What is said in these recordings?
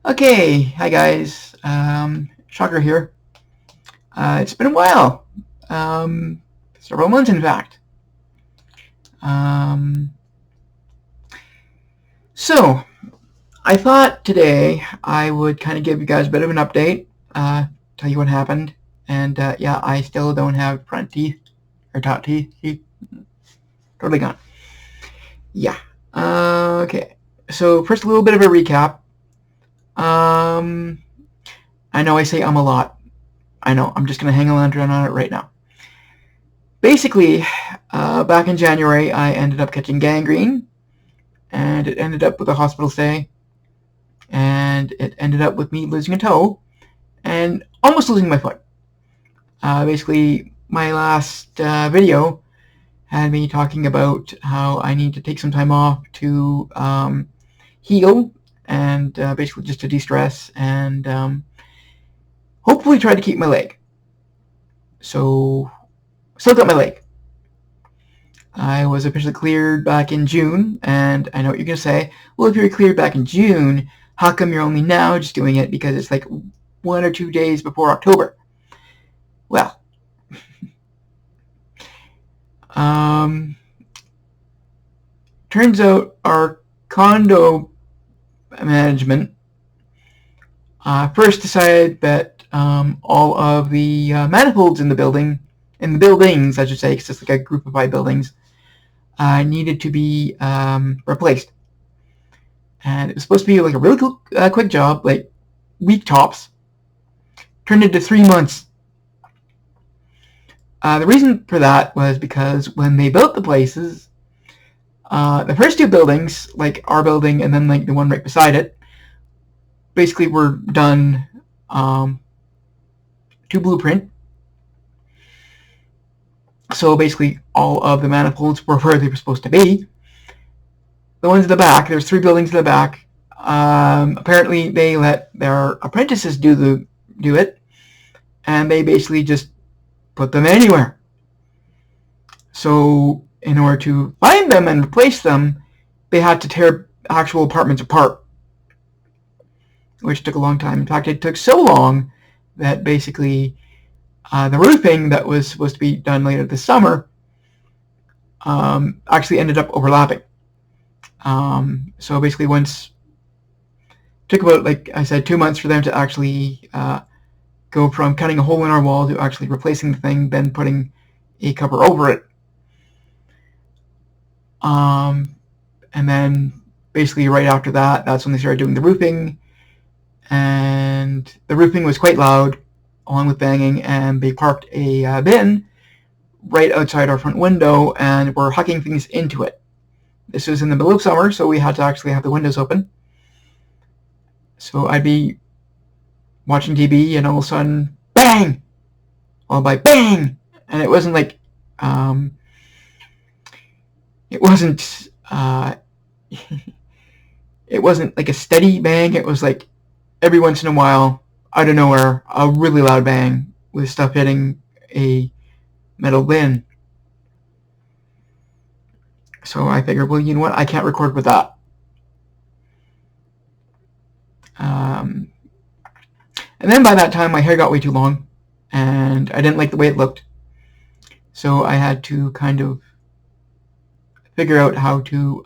Okay, hi guys. Shocker here. It's been a while. Several months, in fact. Um, so, I thought today I would kind of give you guys a bit of an update, tell you what happened, and yeah, I still don't have front teeth, or top teeth, totally gone. Yeah. Okay. So, first, a little bit of a recap. I know I say a lot. I know, I'm just going to hang a lantern on it right now. Basically, back in January, I ended up catching gangrene, and it ended up with a hospital stay, and it ended up with me losing a toe, and almost losing my foot. Basically, my last video had me talking about how I need to take some time off to heal, and basically just to de-stress, and hopefully try to keep my leg. So, still got my leg. I was officially cleared back in June, and I know what you're going to say. Well, if you were cleared back in June, how come you're only now just doing it because it's like 1 or 2 days before October? Well, turns out our condo management first decided that all of the manifolds in the buildings, I should say, because it's like a group of 5 buildings, needed to be replaced. And it was supposed to be like a really quick job, like week tops. Turned into 3 months. The reason for that was because when they built the places, the first 2 buildings, like our building and then like the one right beside it, basically were done to blueprint. So basically all of the manifolds were where they were supposed to be. The ones in the back, there's 3 buildings in the back. Apparently they let their apprentices do it, and they basically just put them anywhere. So in order to find them and replace them, they had to tear actual apartments apart, which took a long time. In fact, it took so long that basically the roofing that was supposed to be done later this summer actually ended up overlapping. So basically once, it took about, like I said, 2 months for them to actually go from cutting a hole in our wall to actually replacing the thing, then putting a cover over it. And then basically right after that, that's when they started doing the roofing, and the roofing was quite loud along with banging, and they parked a bin right outside our front window and were hucking things into it. This was in the middle of summer, so we had to actually have the windows open. So I'd be watching TV, and all of a sudden, bang! Followed by bang! And it wasn't like, it wasn't like a steady bang. It was like every once in a while, out of nowhere, a really loud bang with stuff hitting a metal bin. So I figured, well, you know what? I can't record with that. And then by that time, my hair got way too long, and I didn't like the way it looked. So I had to kind of figure out how to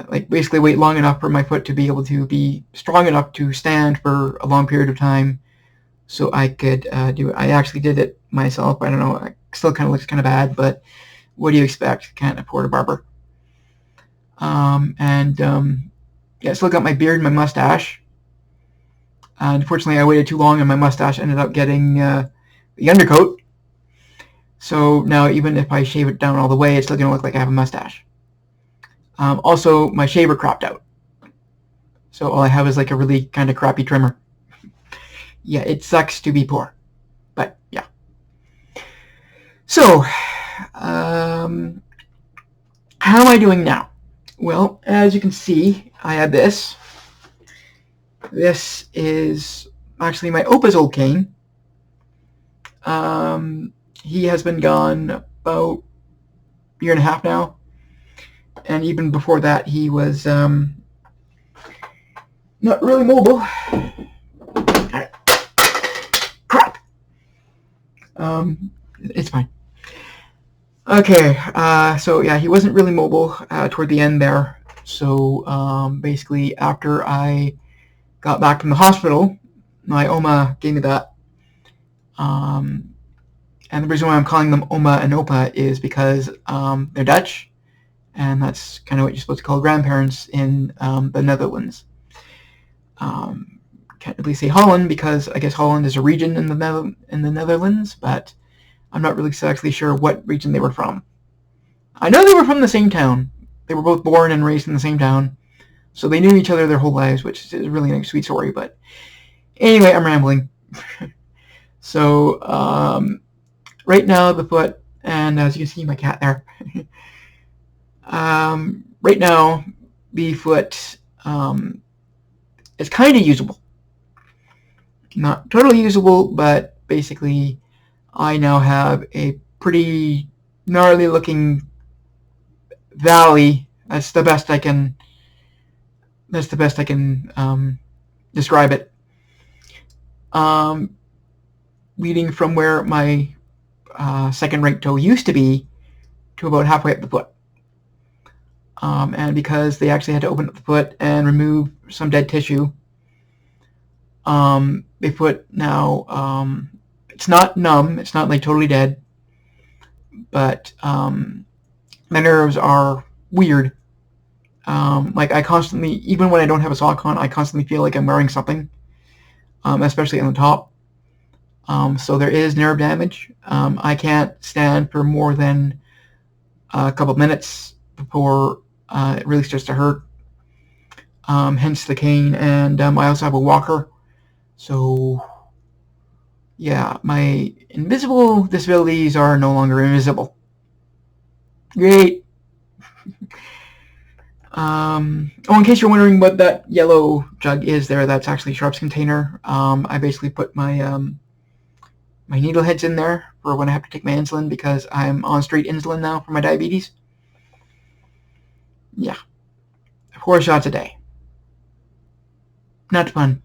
like basically wait long enough for my foot to be able to be strong enough to stand for a long period of time, so I could do it. I actually did it myself. I don't know. It still kind of looks kind of bad, but what do you expect? Can't afford a barber. Yeah, still got my beard and my mustache. Unfortunately, I waited too long, and my mustache ended up getting the undercoat. So now even if I shave it down all the way, it's still going to look like I have a mustache. Also, my shaver cropped out. So all I have is like a really kind of crappy trimmer. Yeah, it sucks to be poor. But yeah. So, how am I doing now? Well, as you can see, I have this. This is actually my Opa's old cane. He has been gone about a year and a half now. And even before that, he was not really mobile. Crap. It's fine. Okay, so yeah, he wasn't really mobile toward the end there. So basically, after I got back from the hospital, my Oma gave me that. And the reason why I'm calling them Oma and Opa is because they're Dutch, and that's kind of what you're supposed to call grandparents in the Netherlands. Can't really say Holland because I guess Holland is a region in the Netherlands, but I'm not really exactly sure what region they were from. I know they were from the same town. They were both born and raised in the same town, so they knew each other their whole lives, which is really a sweet story. But anyway, I'm rambling. So right now the foot, and as you can see my cat there, right now the foot is kind of usable. Not totally usable, but basically I now have a pretty gnarly looking valley. That's the best I can describe it. Leading from where my second right toe used to be to about halfway up the foot. And because they actually had to open up the foot and remove some dead tissue, the foot now, it's not numb, it's not like totally dead, but the nerves are weird. Like I constantly, even when I don't have a sock on, I constantly feel like I'm wearing something, especially on the top. So there is nerve damage. I can't stand for more than a couple of minutes before it really starts to hurt. Hence the cane, and I also have a walker. So yeah, my invisible disabilities are no longer invisible. Great. In case you're wondering what that yellow jug is there, that's actually Sharp's container. I basically put my my needle heads in there for when I have to take my insulin because I'm on straight insulin now for my diabetes. Yeah. 4 shots a day. Not fun.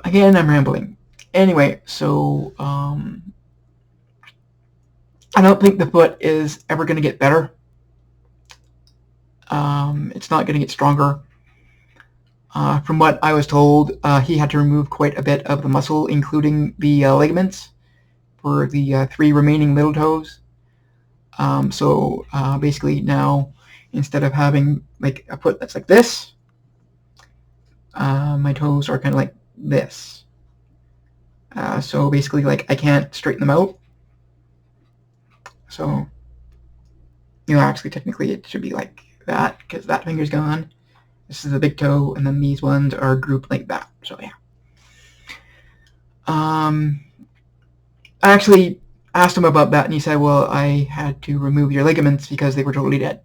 Again, I'm rambling. Anyway, so I don't think the foot is ever going to get better. It's not going to get stronger. From what I was told, he had to remove quite a bit of the muscle, including the ligaments for the 3 remaining little toes. So basically now, instead of having like a foot that's like this, my toes are kind of like this. So basically, like I can't straighten them out. So, actually technically it should be like that because that finger's gone. This is the big toe, and then these ones are grouped like that. So yeah. I actually asked him about that, and he said, "Well, I had to remove your ligaments because they were totally dead."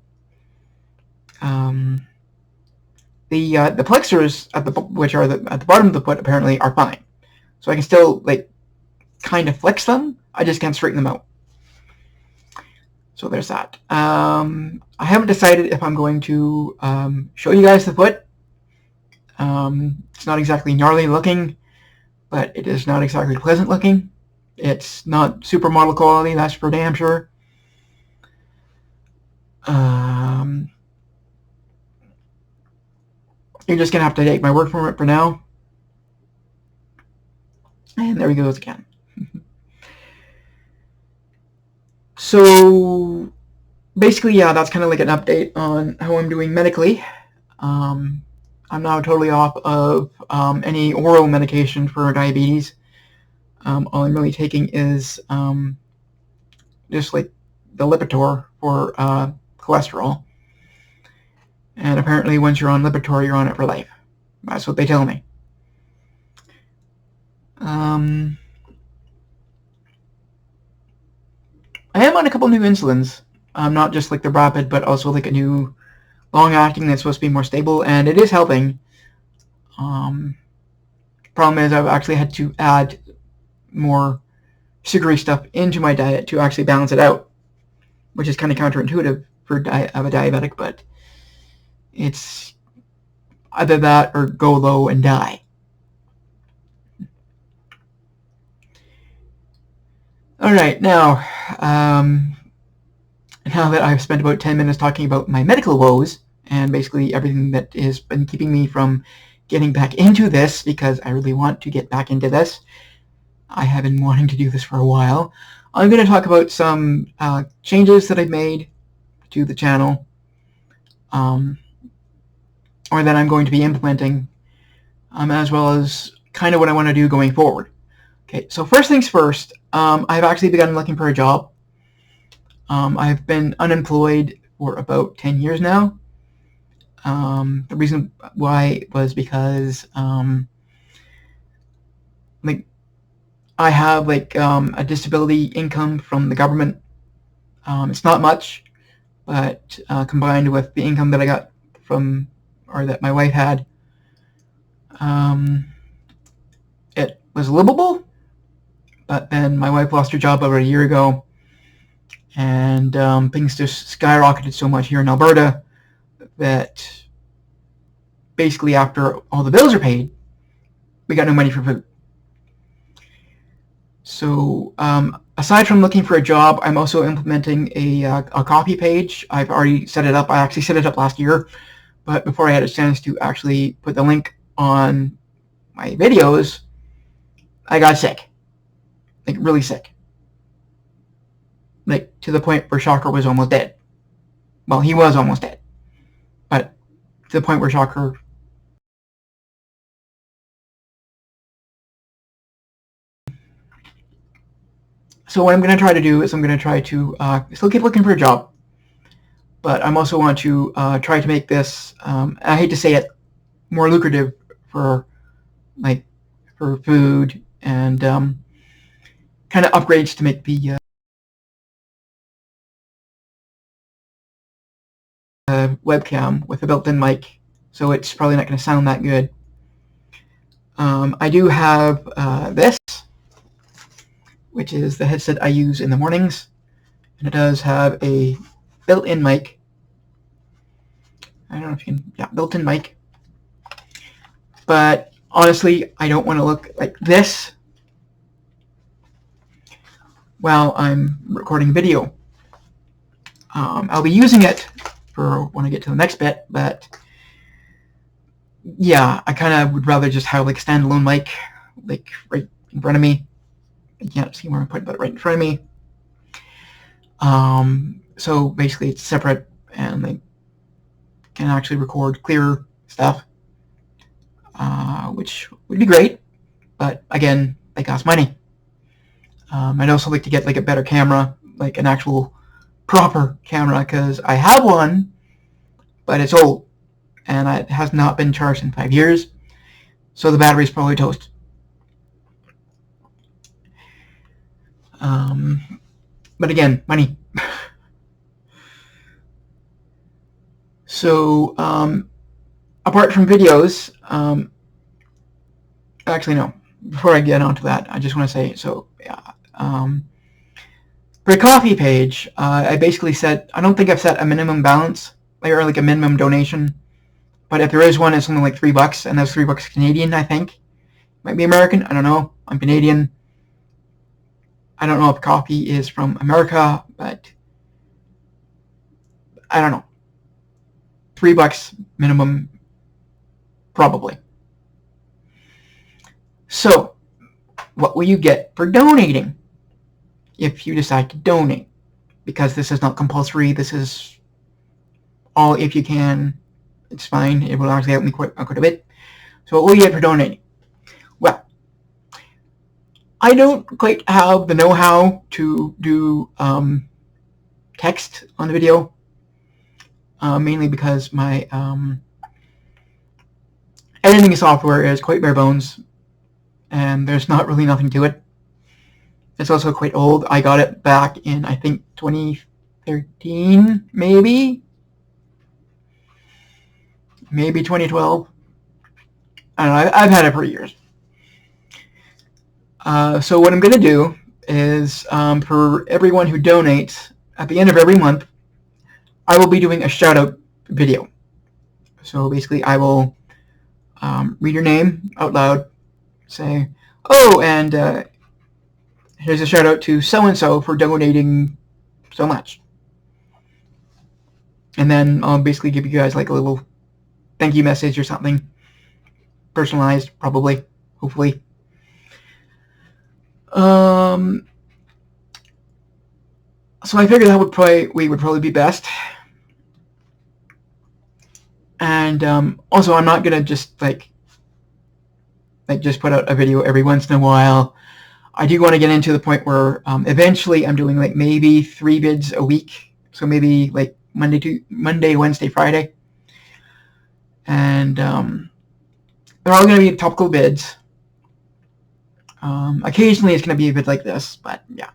The plexors which are at the bottom of the foot apparently are fine, so I can still like kind of flex them. I just can't straighten them out. So there's that. I haven't decided if I'm going to show you guys the foot. It's not exactly gnarly looking, but it is not exactly pleasant looking. It's not supermodel quality, that's for damn sure. You're just going to have to take my word for it for now. And there he goes again. So basically, yeah, that's kind of like an update on how I'm doing medically. I'm now totally off of any oral medication for diabetes. All I'm really taking is just like the Lipitor for cholesterol. And apparently once you're on Lipitor, you're on it for life. That's what they tell me. I am on a couple new insulins. Not just like the rapid, but also like a new long-acting that's supposed to be more stable, and it is helping. Problem is I've actually had to add more sugary stuff into my diet to actually balance it out, which is kind of counterintuitive for of a diabetic, but it's Either that or go low and die. Alright, now that I've spent about 10 minutes talking about my medical woes and basically everything that has been keeping me from getting back into this, because I really want to get back into this. I have been wanting to do this for a while. I'm going to talk about some changes that I've made to the channel, or that I'm going to be implementing, as well as kind of what I want to do going forward. Okay, so first things first, I've actually begun looking for a job. I've been unemployed for about 10 years now. The reason why was because like I have like a disability income from the government. It's not much, but combined with the income that I got from, or that my wife had, it was livable. But then my wife lost her job over a year ago, and things just skyrocketed so much here in Alberta that basically after all the bills are paid, we got no money for food. So aside from looking for a job, I'm also implementing a copy page. I've already set it up. I actually set it up last year, but before I had a chance to actually put the link on my videos, I got sick. Like really sick. Like to the point where Shocker was almost dead. Well, he was almost dead. But to the point where Shocker... So what I'm going to try to do is I'm going to try to still keep looking for a job. But I'm also want to try to make this, I hate to say it, more lucrative for food and kind of upgrades to make the webcam with a built-in mic, so it's probably not going to sound that good. I do have this, which is the headset I use in the mornings, and it does have a built-in mic. I don't know if you can, yeah, built-in mic. But honestly, I don't want to look like this while I'm recording video. I'll be using it for when I get to the next bit, but yeah, I kind of would rather just have like a standalone mic, like right in front of me. I can't see where I'm putting, but right in front of me. So basically it's separate and they can actually record clearer stuff, which would be great, but again, they cost money. I'd also like to get like a better camera, like an actual proper camera, because I have one, but it's old and it has not been charged in 5 years, so the battery's probably toast. But again, money. So apart from videos, actually no, before I get onto that, I just want to say, so yeah, for a coffee page, I basically set, I don't think I've set a minimum balance, or like a minimum donation, but if there is one, it's only like $3, and that's $3 Canadian, I think. Might be American, I don't know, I'm Canadian. I don't know if coffee is from America, but I don't know. $3 minimum, probably. So, what will you get for donating if you decide to donate? Because this is not compulsory, this is all if you can. It's fine, it will actually help me quite a bit. So what will you get for donating? Well, I don't quite have the know-how to do text on the video, mainly because my editing software is quite bare bones, and there's not really nothing to it. It's also quite old. I got it back in, I think, 2013, maybe 2012. I don't know, I've had it for years. So what I'm going to do is, for everyone who donates, at the end of every month, I will be doing a shout-out video. So basically, I will read your name out loud, say, oh, and here's a shout out to so-and-so for donating so much. And then I'll basically give you guys like a little thank you message or something. Personalized, probably, hopefully. So I figured that would probably be best. And also, I'm not gonna just just put out a video every once in a while. I do want to get into the point where eventually I'm doing like maybe 3 vids a week. So maybe like Monday, Wednesday, Friday, and they're all going to be topical vids. Occasionally it's going to be a vid like this, but yeah.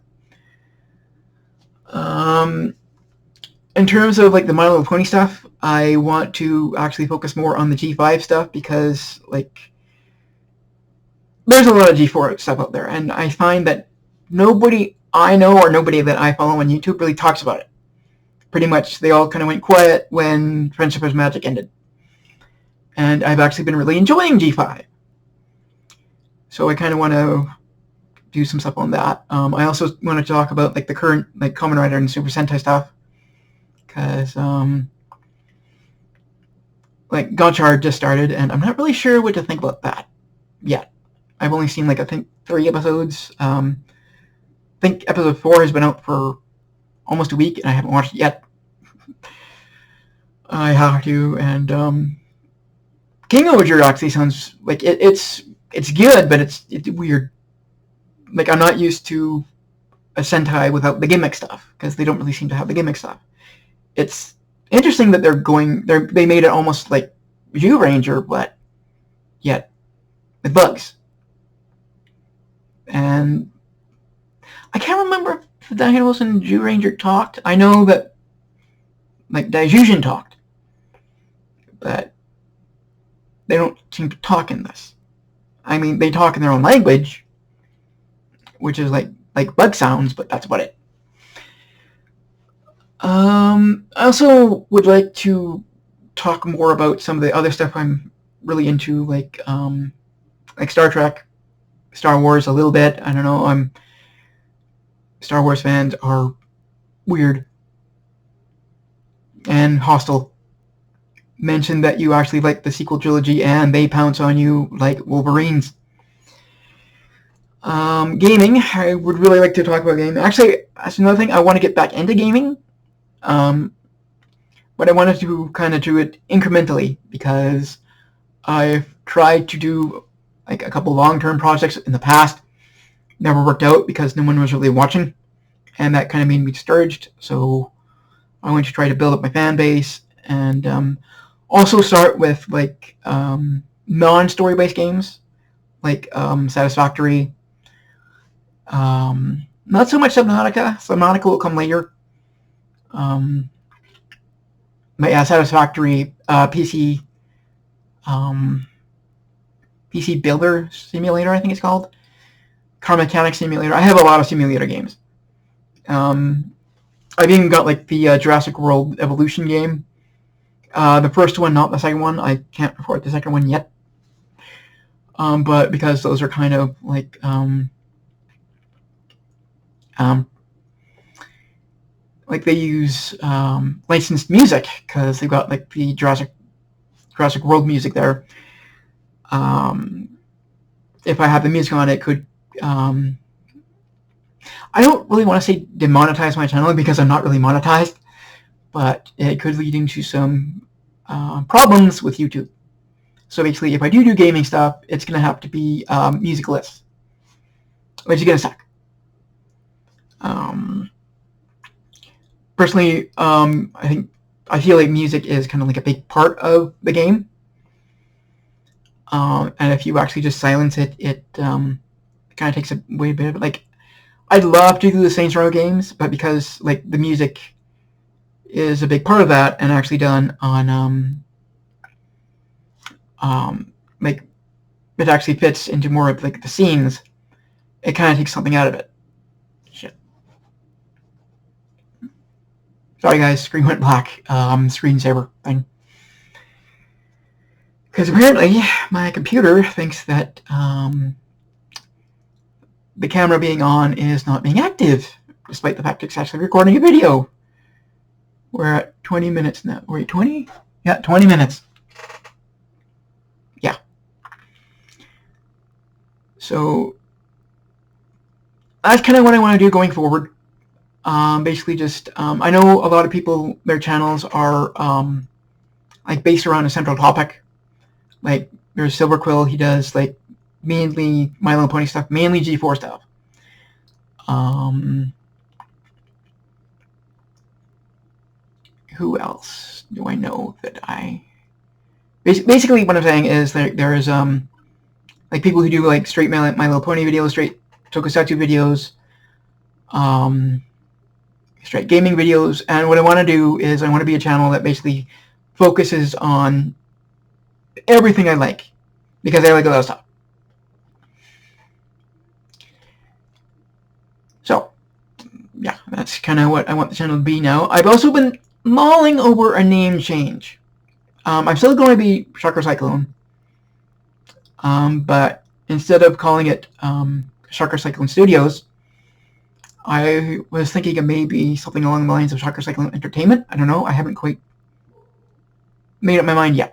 In terms of like the My Little Pony stuff, I want to actually focus more on the G5 stuff because like there's a lot of G4 stuff out there, and I find that nobody I know or nobody that I follow on YouTube really talks about it. Pretty much they all kind of went quiet when Friendship is Magic ended. And I've actually been really enjoying G5. So I kind of want to do some stuff on that. I also want to talk about like the current like Kamen Rider and Super Sentai stuff. Because like Gotchard just started, and I'm not really sure what to think about that yet. I've only seen like I think 3 episodes. I think episode 4 has been out for almost a week, and I haven't watched it yet. I have to, and King Oger actually sounds like it's good, but it's weird. Like I'm not used to a Sentai without the gimmick stuff because they don't really seem to have the gimmick stuff. It's interesting that they made it almost like Ranger, but yet with bugs. And I can't remember if Dainos and Ranger talked. I know that like Daijujin talked, but they don't seem to talk in this. I mean, they talk in their own language, which is like bug sounds, but that's about it. I also would like to talk more about some of the other stuff I'm really into, like Star Trek, Star Wars a little bit. I don't know. Star Wars fans are weird and hostile. Mention that you actually like the sequel trilogy and they pounce on you like Wolverines. Gaming, I would really like to talk about gaming. Actually, that's another thing. I want to get back into gaming, but I wanted to kind of do it incrementally because I've tried to do like a couple long-term projects in the past. Never worked out because no one was really watching, and that kind of made me discouraged. So I want to try to build up my fan base and also start with like non-story-based games like Satisfactory. Not so much Subnautica. Subnautica will come later. But yeah, Satisfactory, PC Builder Simulator, I think it's called. Car Mechanic Simulator. I have a lot of simulator games. I've even got like the Jurassic World Evolution game. The first one, not the second one. I can't afford the second one yet. But because those are kind of like they use licensed music because they've got like the Jurassic World music there. If I have the music on, it could. I don't really want to say demonetize my channel because I'm not really monetized, but it could lead into some problems with YouTube. So basically, if I do gaming stuff, it's going to have to be musicless, which is going to suck. Personally, I feel like music is kind of like a big part of the game, and if you actually just silence it, it kind of takes away a bit of it. Like, I'd love to do the Saints Row games, but because like the music is a big part of that, and actually done on like it actually fits into more of like the scenes, it kind of takes something out of it. Shit. Sorry guys, screen went black. Screensaver thing. Because apparently my computer thinks that the camera being on is not being active, despite the fact it's actually recording a video. We're at 20 minutes now. Wait, 20? Yeah, 20 minutes. Yeah. So that's kind of what I want to do going forward. Basically just, I know a lot of people, their channels are like based around a central topic. Like there's Silver Quill, he does like mainly My Little Pony stuff, mainly G4 stuff. Who else do I know that I... Basically what I'm saying is there's like people who do like straight My Little Pony videos, straight tokusatsu videos, straight gaming videos, and what I want to do is I want to be a channel that basically focuses on everything I like, because I like a lot of stuff. So yeah, that's kind of what I want the channel to be now. I've also been mulling over a name change. I'm still going to be ShockerCyclone, but instead of calling it ShockerCyclone Studios, I was thinking of maybe something along the lines of ShockerCyclone Entertainment. I don't know. I haven't quite made up my mind yet.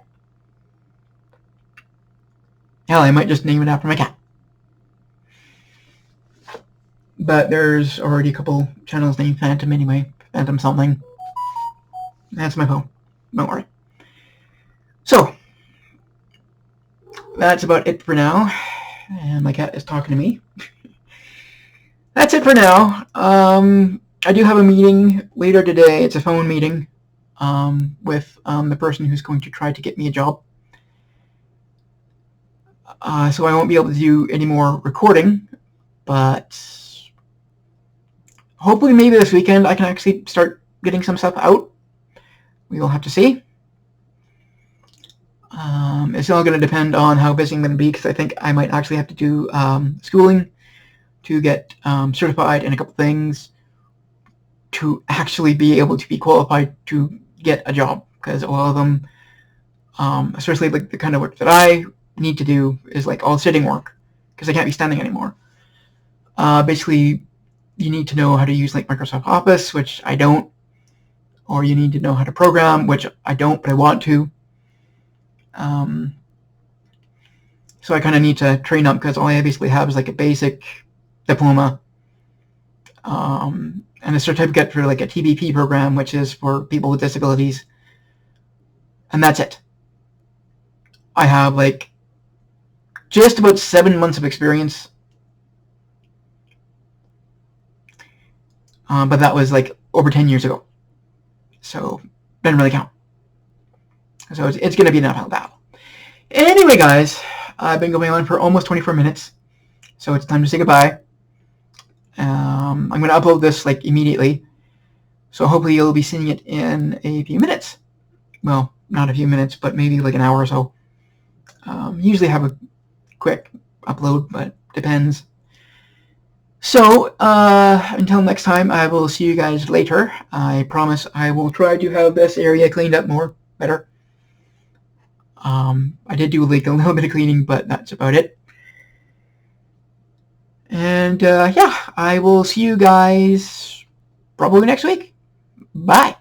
Hell, I might just name it after my cat. But there's already a couple channels named Phantom anyway. Phantom something. That's my phone. Don't worry. So, that's about it for now. And my cat is talking to me. That's it for now. I do have a meeting later today. It's a phone meeting with the person who's going to try to get me a job. So I won't be able to do any more recording, but hopefully maybe this weekend I can actually start getting some stuff out. We will have to see. It's all going to depend on how busy I'm going to be, because I think I might actually have to do schooling to get certified in a couple things to actually be able to be qualified to get a job, because a lot of them, especially like the kind of work that I need to do, is like all sitting work, because I can't be standing anymore. Basically, you need to know how to use like Microsoft Office, which I don't, or you need to know how to program, which I don't, but I want to. So I kind of need to train up, because all I basically have is like a basic diploma and a certificate for like a TBP program, which is for people with disabilities, and that's it. I have like just about 7 months of experience, but that was like over 10 years ago, so doesn't really count. So it's going to be an uphill battle. Anyway, guys, I've been going on for almost 24 minutes, so it's time to say goodbye. I'm going to upload this like immediately, so hopefully you'll be seeing it in a few minutes. Well, not a few minutes, but maybe like an hour or so. Usually have a quick upload, but depends. So, until next time, I will see you guys later. I promise I will try to have this area cleaned up better. I did do like a little bit of cleaning, but that's about it. And yeah, I will see you guys probably next week. Bye.